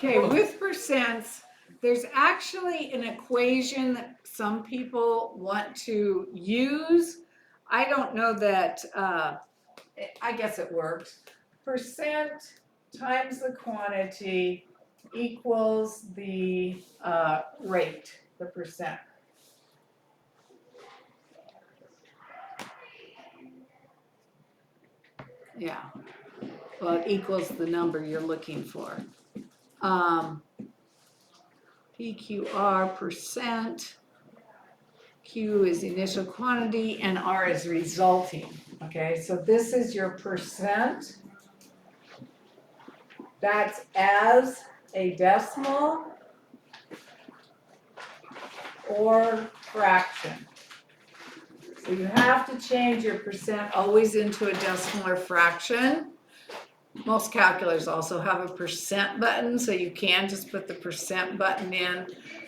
Okay, with percents, there's actually an equation that some people want to use. I don't know that, I guess it works. Percent times the quantity equals the rate, the percent. Yeah, well, it equals the number you're looking for. PQR percent, Q is initial quantity, and R is resulting. Okay, so this is your percent. That's as a decimal or fraction. So you have to change your percent always into a decimal or fraction. Most calculators also have a percent button, so you can just put the percent button in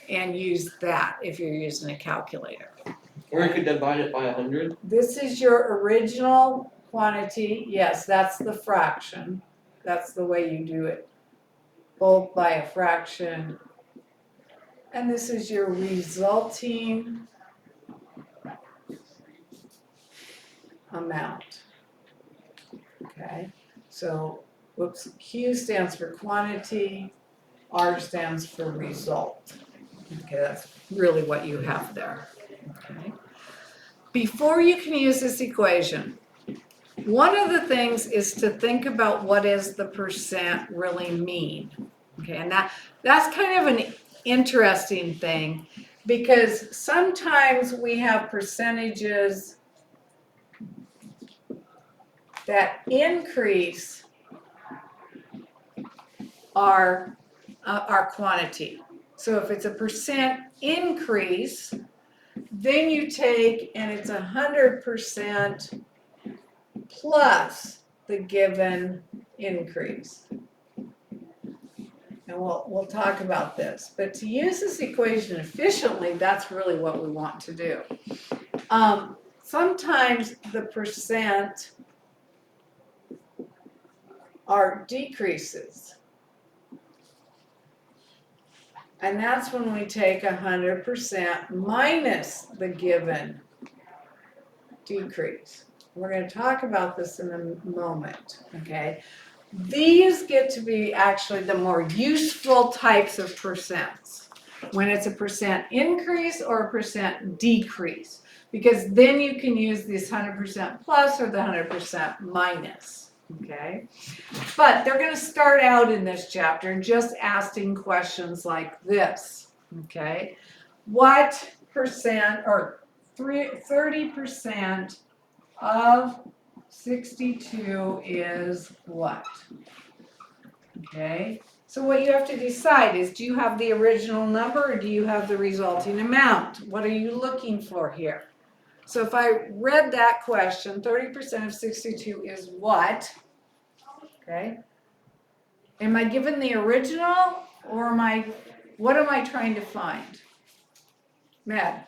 and use that if you're using a calculator. Or you could divide it by 100. This is your original quantity. Yes, that's the fraction. That's the way you do it. Both by a fraction. And this is your resulting amount. Okay, so, whoops, Q stands for quantity, R stands for result. Okay, that's really what you have there. Okay. Before you can use this equation, one of the things is to think about what does the percent really mean. Okay, and that's kind of an interesting thing because sometimes we have percentages that increase our quantity. So if it's a percent increase, then you take and it's 100% plus the given increase. And we'll talk about this. But to use this equation efficiently, that's really what we want to do. Sometimes the percent are decreases. And that's when we take 100% minus the given decrease. We're going to talk about this in a moment, okay? These get to be actually the more useful types of percents when it's a percent increase or a percent decrease, because then you can use this 100% plus or the 100% minus, okay? But they're going to start out in this chapter just asking questions like this, okay? What percent or 30% of 62 is what? Okay, so what you have to decide is, do you have the original number or do you have the resulting amount? What are you looking for here? So if I read that question, 30% of 62 is what? Okay, am I given the original or what am I trying to find? Matt?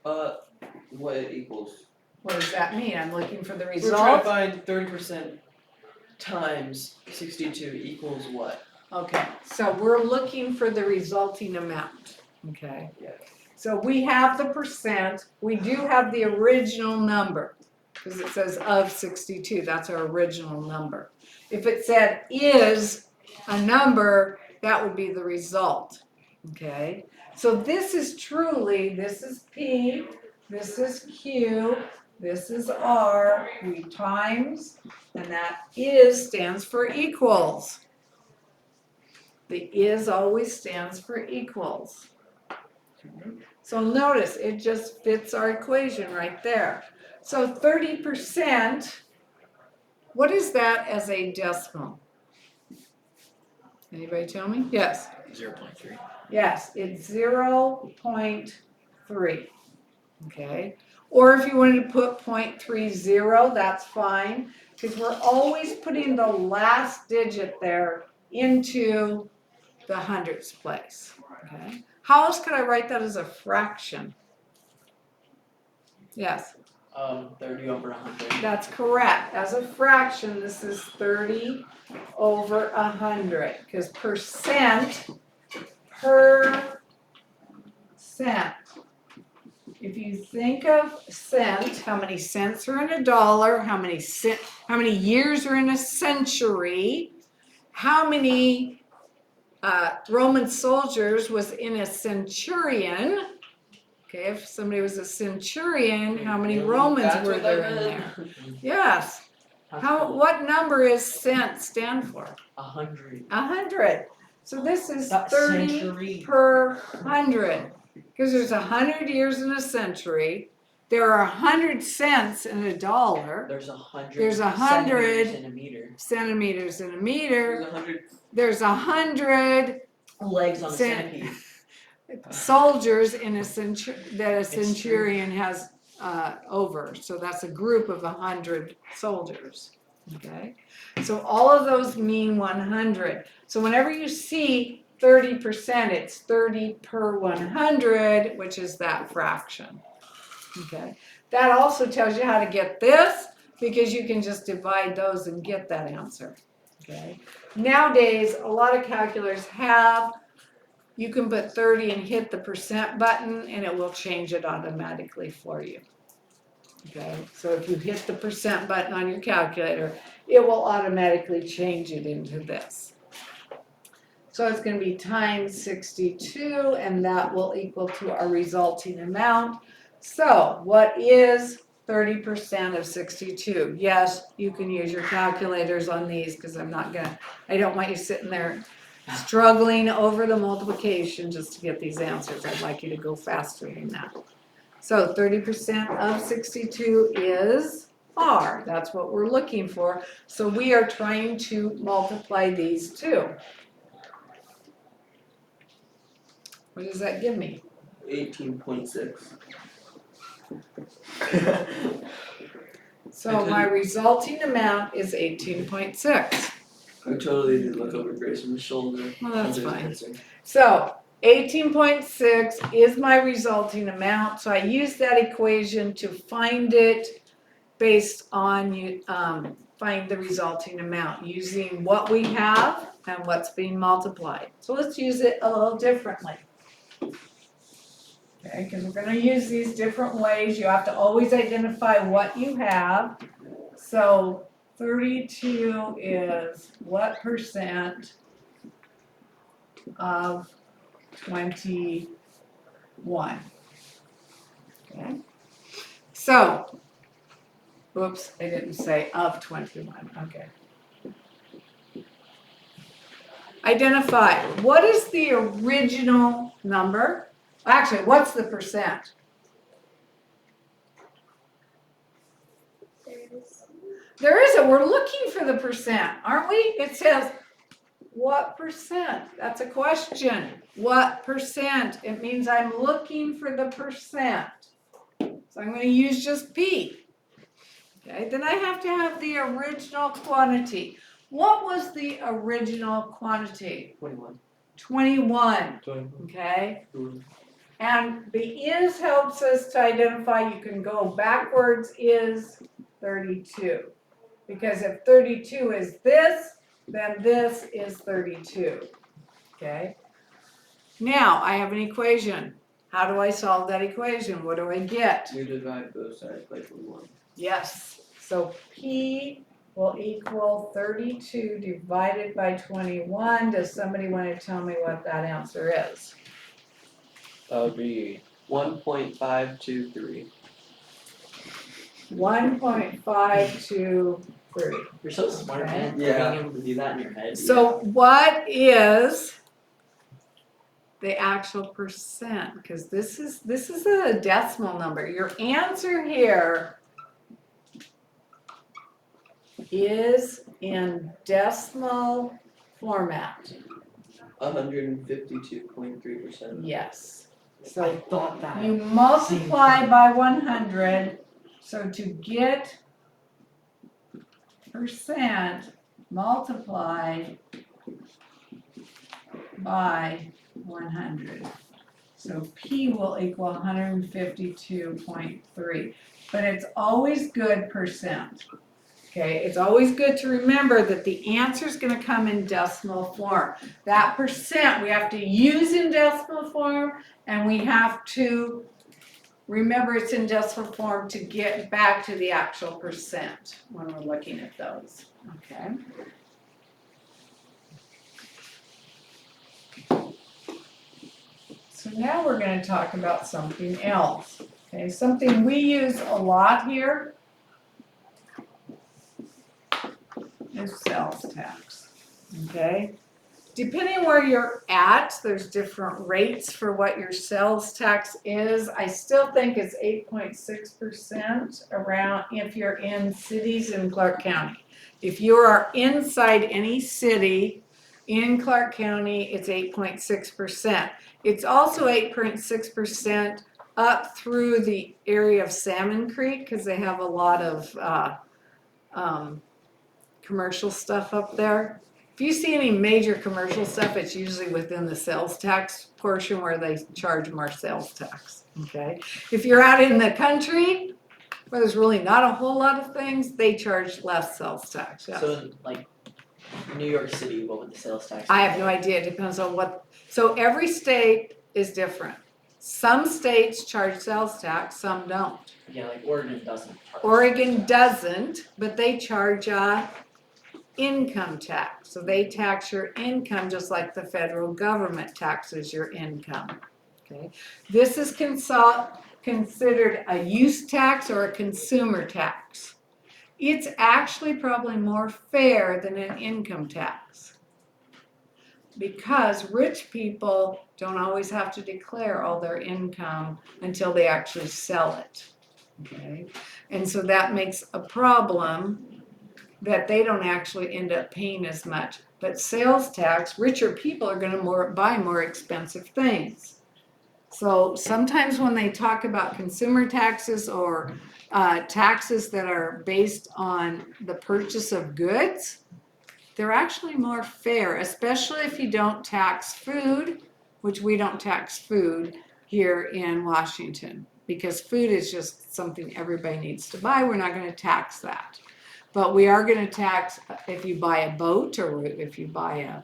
What it equals. What does that mean? I'm looking for the We're result. trying to find 30% times 62 equals what? Okay, so we're looking for the resulting amount, okay? Yeah. So we have the percent, we do have the original number, because it says of 62, that's our original number. If it said is a number, that would be the result, okay? So this is P, this is Q, this is R, we times, and that is stands for equals. The is always stands for equals. Okay. So notice, it just fits our equation right there. So 30%, what is that as a decimal? Anybody tell me? Yes. 0.3. Yes, it's 0.3. Okay. Or if you wanted to put 0.30, that's fine, because we're always putting the last digit there into the hundredths place. Okay. How else could I write that as a fraction? Yes. 30 over 100. That's correct. As a fraction, this is 30 over 100, because percent per cent. If you think of cent, how many cents are in a dollar, how many years are in a century, how many Roman soldiers was in a centurion. Okay, if somebody was a centurion, how many Romans That's were what there that in meant. there? Yes. That's cool. What number is cent stand for? 100. 100. So this is That 30 century. per 100. Because there's 100 years in a century. There are 100 cents in a dollar. There's 100. There's 100 centimeters in a meter. Centimeters in a There's meter. 100 There's 100 legs on a Cent- centipede. soldiers in that a centurion has over. So that's a group of 100 soldiers. Okay, so all of those mean 100. So whenever you see 30%, it's 30 per 100, which is that fraction. Okay, that also tells you how to get this, because you can just divide those and get that answer. Okay, nowadays a lot of calculators you can put 30 and hit the percent button and it will change it automatically for you. Okay, so if you hit the percent button on your calculator, it will automatically change it into this. So it's going to be times 62, and that will equal to our resulting amount. So what is 30% of 62? Yes, you can use your calculators on these, because I don't want you sitting there struggling over the multiplication just to get these answers. I'd like you to go faster than that. So 30% of 62 is R. That's what we're looking for. So we are trying to multiply these two. What does that give me? 18.6. So my resulting amount is 18.6. I totally did look over Grayson's shoulder. Well, that's under his fine. answer. So 18.6 is my resulting amount. So I use that equation to find it based on find the resulting amount using what we have and what's being multiplied. So let's use it a little differently. Okay, because we're going to use these different ways. You have to always identify what you have. So 32 is what percent of 21? Okay. So, oops, I didn't say of 21. Okay. Identify what is the original number? Actually, what's the percent? There isn't. We're looking for the percent, aren't we? It says what percent? That's a question. What percent? It means I'm looking for the percent. So I'm going to use just P. Okay, then I have to have the original quantity. What was the original quantity? 21. 21. 21. Okay? And the is helps us to identify. You can go backwards is 32. Because if 32 is this, then this is 32. Okay? Now I have an equation. How do I solve that equation? What do I get? You divide both sides by 21. Yes. So P will equal 32 divided by 21. Does somebody want to tell me what that answer is? That would be 1.523. 1.523. You're so smart, Okay. man. Yeah. Being able to do that in your head. So what is the actual percent? Because this is a decimal number. Your answer here is in decimal format. 152.3%. Yes. I So thought that. you multiply by 100. So to get percent, multiply by 100. So P will equal 152.3, but it's always good percent. Okay, it's always good to remember that the answer is going to come in decimal form. That percent we have to use in decimal form, and we have to remember it's in decimal form to get back to the actual percent when we're looking at those. Okay. So now we're going to talk about something else. Okay, something we use a lot here is sales tax. Okay, depending where you're at, there's different rates for what your sales tax is. I still think it's 8.6% around if you're in cities in Clark County. If you are inside any city in Clark County, it's 8.6%. It's also 8.6% up through the area of Salmon Creek because they have a lot of commercial stuff up there. If you see any major commercial stuff, it's usually within the sales tax portion where they charge more sales tax, okay? If you're out in the country where there's really not a whole lot of things, they charge less sales tax, yes. So in like New York City, what would the sales tax be? I have no idea, it depends on what, so every state is different. Some states charge sales tax, some don't. Yeah, like Oregon doesn't charge. Oregon sales tax. doesn't, but they charge income tax. So they tax your income just like the federal government taxes your income. Okay, this is considered a use tax or a consumer tax. It's actually probably more fair than an income tax because rich people don't always have to declare all their income until they actually sell it. Okay, and so that makes a problem that they don't actually end up paying as much. But sales tax, richer people are going to buy more expensive things. So sometimes when they talk about consumer taxes or taxes that are based on the purchase of goods, they're actually more fair, especially if you don't tax food, which we don't tax food here in Washington because food is just something everybody needs to buy. We're not going to tax that. But we are going to tax if you buy a boat or if you buy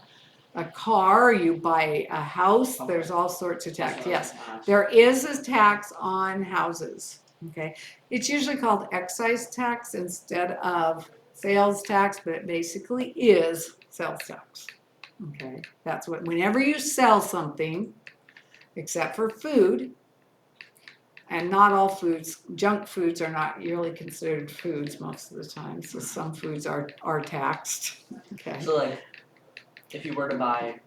a car, or you buy a house, there's all sorts of tax. Yes, there is a tax on houses, okay? It's usually called excise tax instead of sales tax, but it basically is sales tax, okay? That's what, whenever you sell something, except for food, and not all foods, junk foods are not really considered foods most of the time, so some foods are taxed, okay? So like, if you were to buy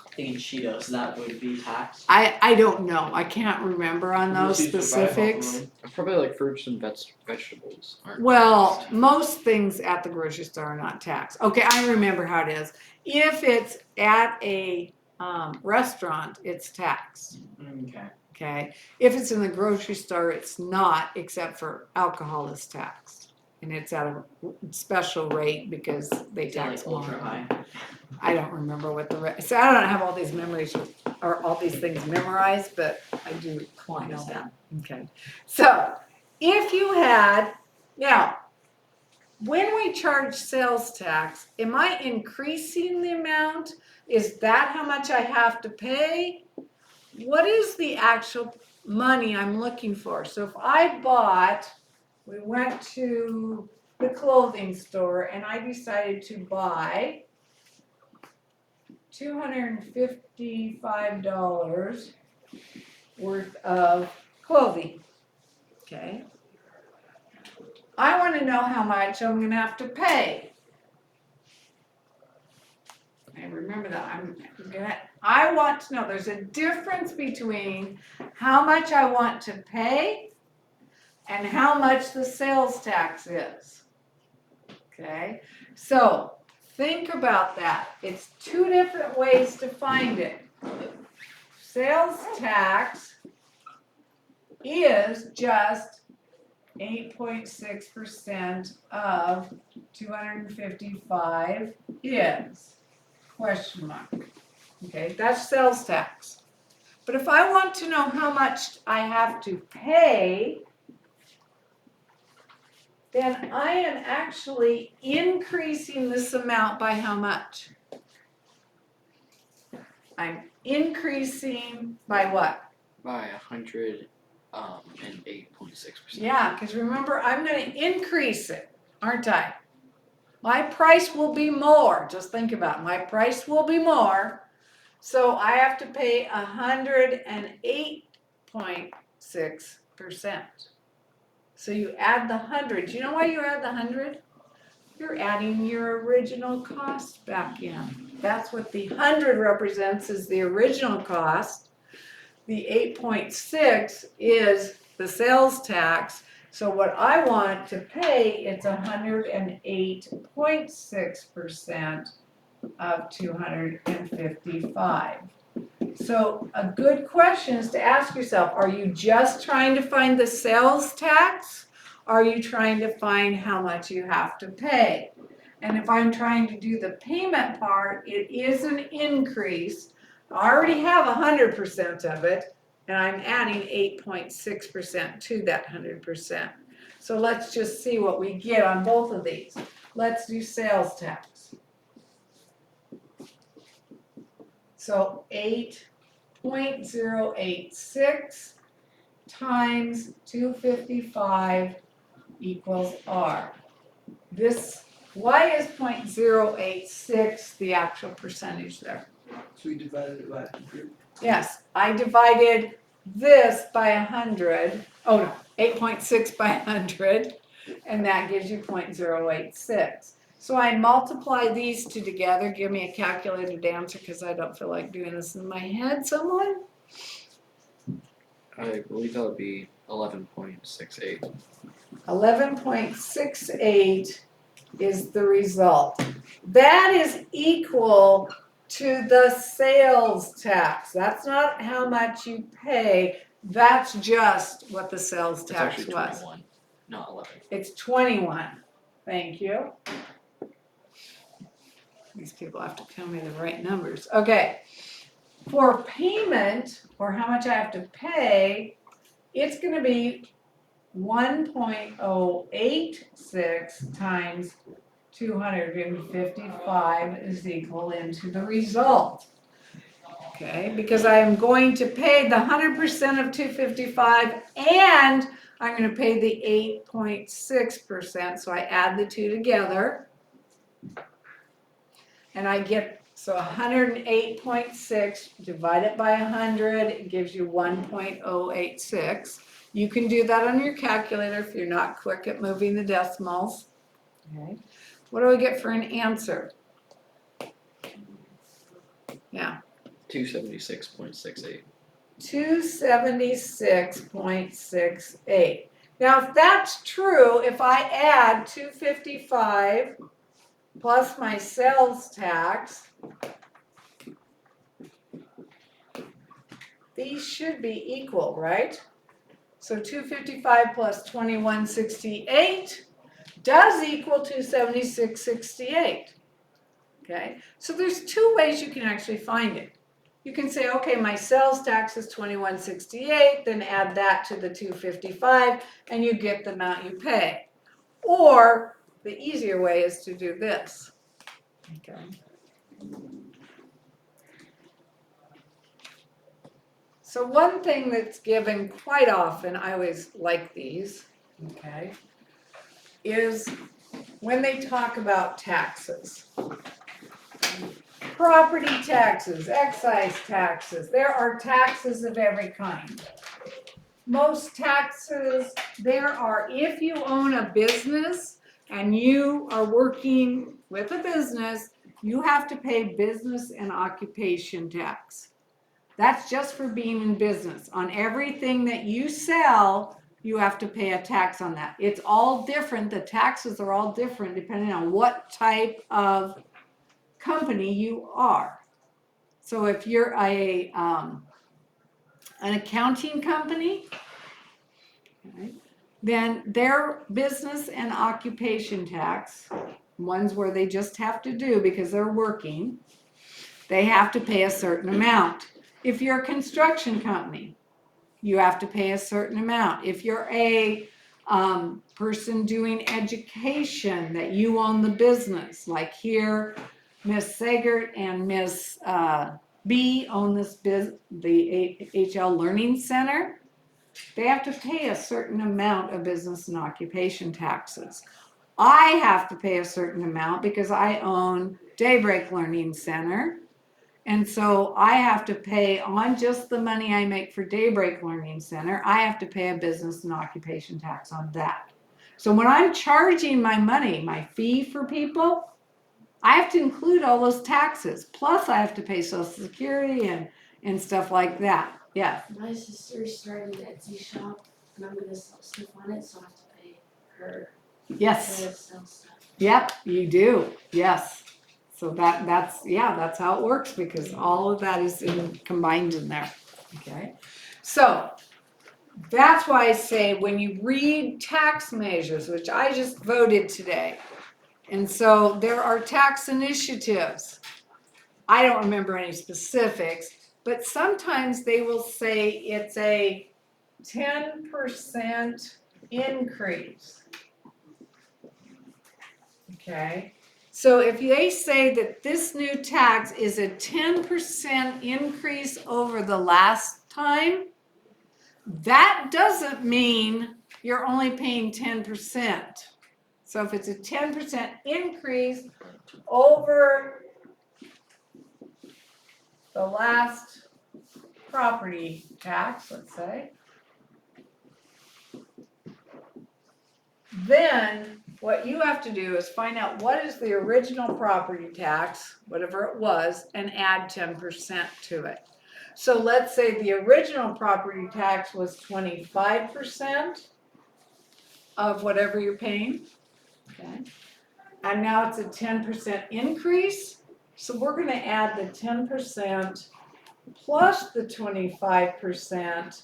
a thing in Cheetos, that would be taxed? I don't know, I can't remember on those specifics. Probably like fruits and vegetables aren't. Well, taxed. most things at the grocery store are not taxed. Okay, I remember how it is. If it's at a restaurant, it's taxed. Okay. Okay, if it's in the grocery store, it's not, except for alcohol is taxed. And it's at a special rate because they Is that tax like more. ultra high? I don't remember what so I don't have all these memories or all these things memorized, but I do want to know that. Okay, so if you had, now, when we charge sales tax, am I increasing the amount? Is that how much I have to pay? What is the actual money I'm looking for? So if we went to the clothing store and I decided to buy $255 worth of clothing, okay? I want to know how much I'm going to have to pay. And remember that I want to know there's a difference between how much I want to pay and how much the sales tax is. Okay, so think about that. It's two different ways to find it. Sales tax is just 8.6% of 255 is question mark. Okay, that's sales tax. But if I want to know how much I have to pay, then I am actually increasing this amount by how much? I'm increasing by what? By 108.6%. Yeah, because remember, I'm going to increase it, aren't I? My price will be more. Just think about it. My price will be more. So I have to pay 108.6%. So you add the 100. Do you know why you add the 100? You're adding your original cost back in. That's what the 100 represents, is the original cost. The 8.6 is the sales tax. So what I want to pay, it's 108.6% of 255. So a good question is to ask yourself, are you just trying to find the sales tax? Are you trying to find how much you have to pay? And if I'm trying to do the payment part, it is an increase. I already have 100% of it, and I'm adding 8.6% to that 100%. So let's just see what we get on both of these. Let's do sales tax. So 8.086 times 255 equals R. This, why is 0.086 the actual percentage there? So we divided it by 100. Yes, I divided this by 100. Oh no, 8.6 by 100, and that gives you 0.086. So I multiply these two together. Give me a calculated answer because I don't feel like doing this in my head. Someone? I believe that would be 11.68. 11.68 is the result. That is equal to the sales tax. That's not how much you pay. That's just what the sales It's tax actually was. 21, not 11. It's 21. Thank you. These people have to tell me the right numbers. Okay. For payment, or how much I have to pay, it's going to be 1.086 times 255 is equal into the result. Okay, because I am going to pay the 100% of 255 and I'm going to pay the 8.6%. So I add the two together and I get, so 108.6 divided by 100, it gives you 1.086. You can do that on your calculator if you're not quick at moving the decimals. Okay. What do I get for an answer? Yeah. 276.68. 276.68. Now, if that's true, if I add 255 plus my sales tax, these should be equal, right? So 255 plus 2168 does equal 276.68. Okay, so there's two ways you can actually find it. You can say, okay, my sales tax is 2168, then add that to the 255, and you get the amount you pay. Or the easier way is to do this. Okay. So one thing that's given quite often, I always like these, okay, is when they talk about taxes. Property taxes, excise taxes, there are taxes of every kind. Most taxes there are, if you own a business and you are working with a business, you have to pay business and occupation tax. That's just for being in business. On everything that you sell, you have to pay a tax on that. It's all different. The taxes are all different depending on what type of company you are. So if you're an accounting company, okay, then their business and occupation tax, ones where they just have to do because they're working, they have to pay a certain amount. If you're a construction company, you have to pay a certain amount. If you're a person doing education that you own the business, like here, Miss Sagert and Miss B own the HL Learning Center. They have to pay a certain amount of business and occupation taxes. I have to pay a certain amount because I own Daybreak Learning Center. And so I have to pay on just the money I make for Daybreak Learning Center, I have to pay a business and occupation tax on that. So when I'm charging my money, my fee for people, I have to include all those taxes. Plus I have to pay Social Security and stuff like that. Yeah. My sister's starting an Etsy shop and I'm gonna sell stuff on it, so I have to pay her Yes. to sell stuff. Yep, you do. Yes. So that's how it works because all of that is combined in there. Okay. So that's why I say when you read tax measures, which I just voted today, and so there are tax initiatives. I don't remember any specifics, but sometimes they will say it's a 10% increase. Okay. So if they say that this new tax is a 10% increase over the last time, that doesn't mean you're only paying 10%. So if it's a 10% increase over the last property tax, let's say, then what you have to do is find out what is the original property tax, whatever it was, and add 10% to it. So let's say the original property tax was 25% of whatever you're paying, okay? And now it's a 10% increase, so we're gonna add the 10% plus the 25%.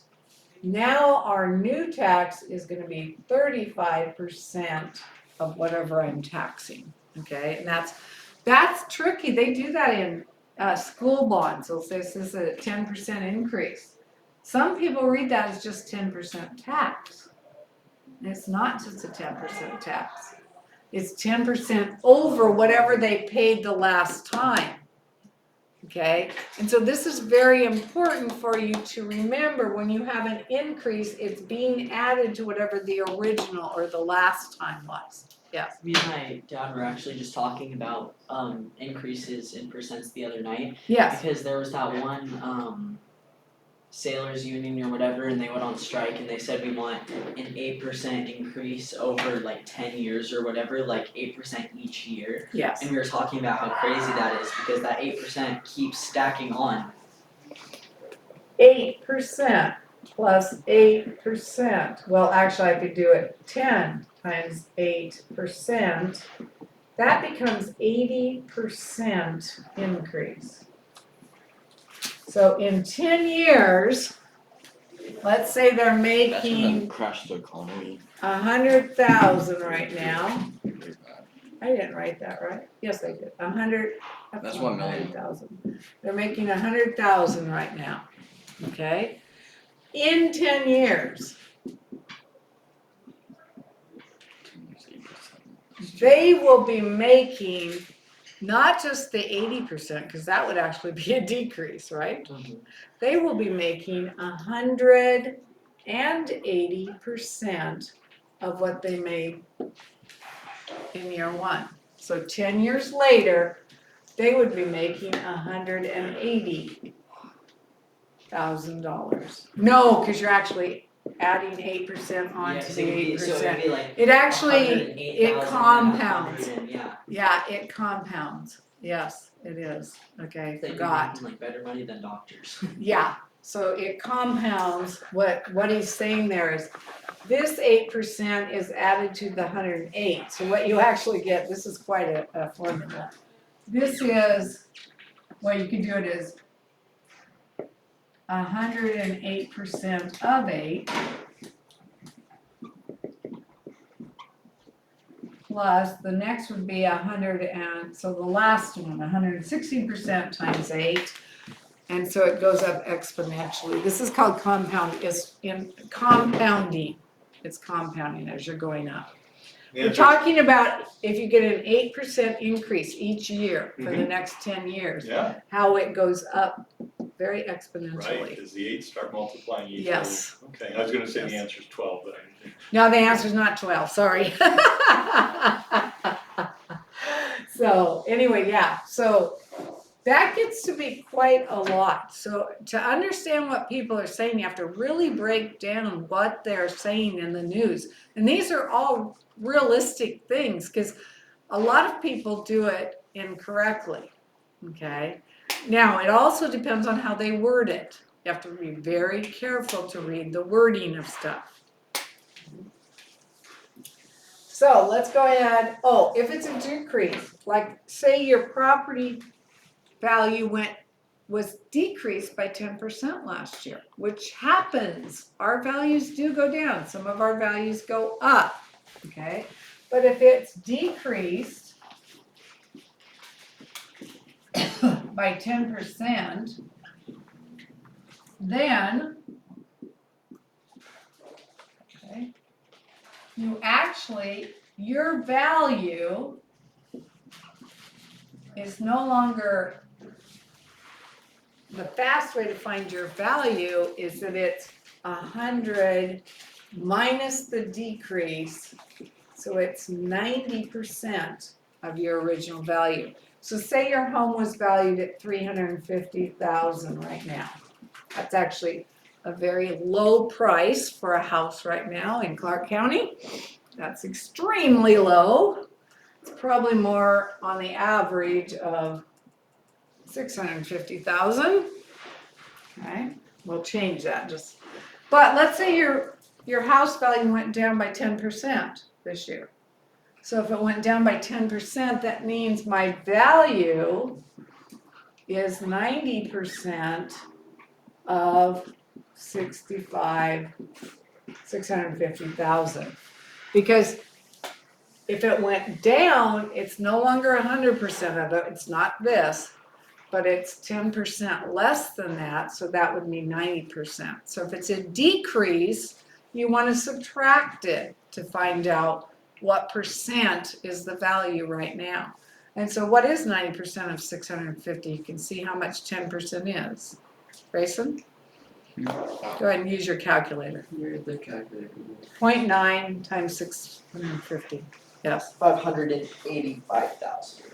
Now our new tax is gonna be 35% of whatever I'm taxing, okay? And that's tricky. They do that in school bonds. They'll say this is a 10% increase. Some people read that as just 10% tax. And it's not just a 10% tax. It's 10% over whatever they paid the last time. Okay, and so this is very important for you to remember when you have an increase, it's being added to whatever the original or the last time was. Me and my dad were actually just talking about increases in percents the other night Yes, because there was that one sailors union or whatever and they went on strike and they said we want an 8% increase over like 10 years or whatever, like 8% each year. yes. And we were talking about how crazy that is because that 8% keeps stacking on. 8% plus 8%. Well, actually, I could do it 10 times 8%. That becomes 80% increase. So in 10 years, let's say they're That's making gonna crash the economy. 100,000 right now. Very bad. I didn't write that right. Yes, I did. 100. That's 1 million. 100,000. They're making 100,000 right now. Okay. In 10 years, they will be making not just the 80%, because that would actually be a decrease, right? They will be making 180% of what they made in year one. So 10 years later, they would be making $180,000. No, because you're actually adding 8% onto the 8%. So it'd be like It actually, 108,000 it and compounds. 100 and yeah. Yeah, it compounds. Yes, it is. Okay, They'd be forgot. making like better money than doctors. Yeah, so it compounds. What he's saying there is this 8% is added to the 108. So what you actually get, this is quite a formula. This is, well, you can do it as 108% of 8 plus the next would be 100, and so the last one, 160% times 8, And so it goes up exponentially. This is called compounding. It's compounding as you're going up. We're talking about if you get an 8% increase each year for the next 10 years, Yeah, how it goes up very right, exponentially. does the 8 start multiplying each year? Yes. Okay, I was gonna say the Yes. answer's 12, but I didn't think. No, the answer's not 12, sorry. So anyway, yeah, so that gets to be quite a lot. So to understand what people are saying, you have to really break down what they're saying in the news. And these are all realistic things because a lot of people do it incorrectly, okay? Now, it also depends on how they word it. You have to be very careful to read the wording of stuff. So let's go ahead. Oh, if it's a decrease, like say your property value was decreased by 10% last year, which happens. Our values do go down. Some of our values go up, okay? But if it's decreased by 10%, then, okay, your value is no longer, the fast way to find your value is that it's 100 minus the decrease, so it's 90% of your original value. So say your home was valued at $350,000 right now. That's actually a very low price for a house right now in Clark County. That's extremely low. It's probably more on the average of 650,000. Okay, we'll change that but let's say your house value went down by 10% this year. So if it went down by 10%, that means my value is 90% of 650,000. Because if it went down, it's no longer 100% of it. It's not this, but it's 10% less than that. So that would mean 90%. So if it's a decrease, you want to subtract it to find out what percent is the value right now. And so what is 90% of 650? You can see how much 10% is. Grayson? Go ahead and use your calculator. Where the calculator? 0.9 times 650. Yes. 585,000.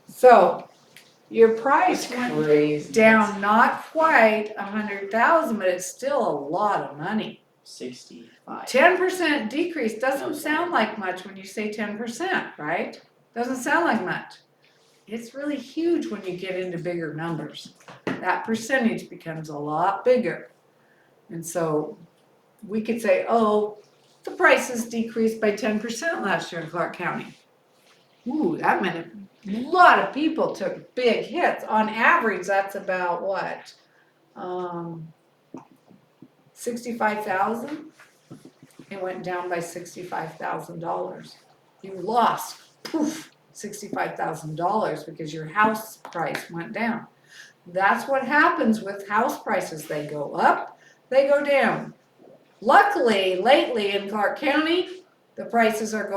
So your price That's went crazy. down not quite 100,000, but it's still a lot of money. 65. 10% decrease doesn't sound like much when you say 10%, right? Doesn't sound like much. It's really huge when you get into bigger numbers. That percentage becomes a lot bigger. And so we could say, oh, the prices decreased by 10% last year in Clark County. Ooh, that meant a lot of people took big hits. On average, that's about what? 65,000? It went down by $65,000. You lost, poof, $65,000 because your house price went down. That's what happens with house prices. They go up, they go down. Luckily, lately in Clark County, the prices have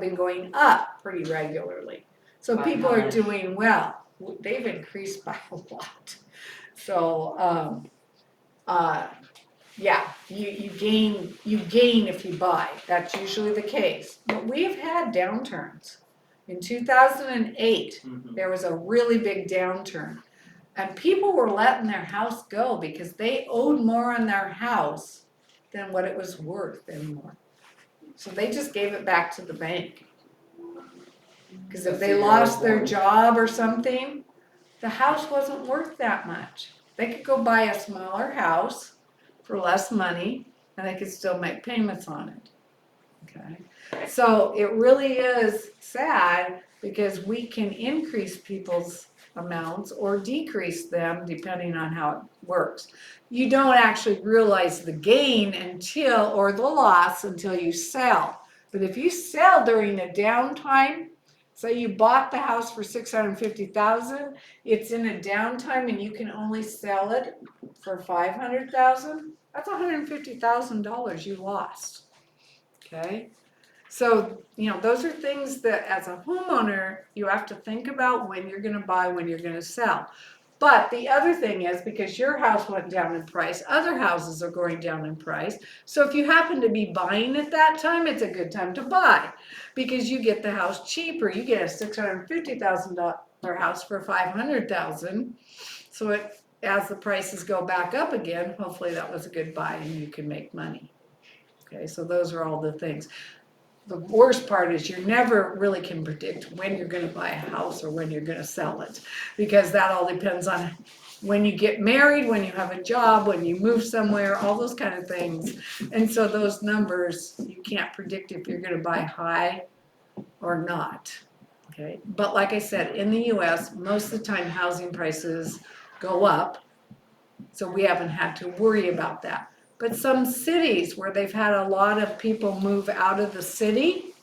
been going up pretty regularly. So By people how are much? doing well. They've increased by a lot. So, yeah, you gain if you buy. That's usually the case. But we've had downturns. In 2008, there was a really big downturn. And people were letting their house go because they owed more on their house than what it was worth anymore. So they just gave it back to the bank. Because if they lost their job or something, the house wasn't worth that much. They could go buy a smaller house for less money and they could still make payments on it. Okay. So it really is sad because we can increase people's amounts or decrease them depending on how it works. You don't actually realize the gain or the loss until you sell. But if you sell during a downtime, So you bought the house for 650,000, it's in a downtime and you can only sell it for 500,000, that's $150,000 you lost. Okay? So, those are things that as a homeowner, you have to think about when you're gonna buy, when you're gonna sell. But the other thing is, because your house went down in price, other houses are going down in price. So if you happen to be buying at that time, it's a good time to buy because you get the house cheaper. You get a $650,000 house for $500,000. So as the prices go back up again, hopefully that was a good buy and you can make money. Okay, so those are all the things. The worst part is you never really can predict when you're gonna buy a house or when you're gonna sell it, because that all depends on when you get married, when you have a job, when you move somewhere, all those kind of things. And so those numbers, you can't predict if you're gonna buy high or not, okay? But like I said, in the US, most of the time housing prices go up, so we haven't had to worry about that. But some cities where they've had a lot of people move out of the city,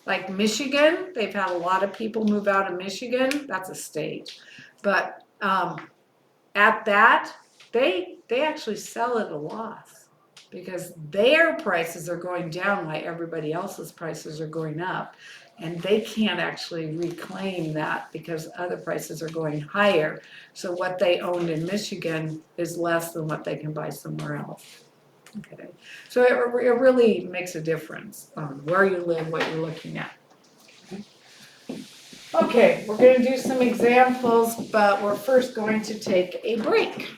like Michigan, they've had a lot of people move out of Michigan, that's a state. But at that, they actually sell at a loss because their prices are going down while everybody else's prices are going up. And they can't actually reclaim that because other prices are going higher. So what they owned in Michigan is less than what they can buy somewhere else. Okay, so it really makes a difference on where you live, what you're looking at. Okay, we're gonna do some examples, but we're first going to take a break.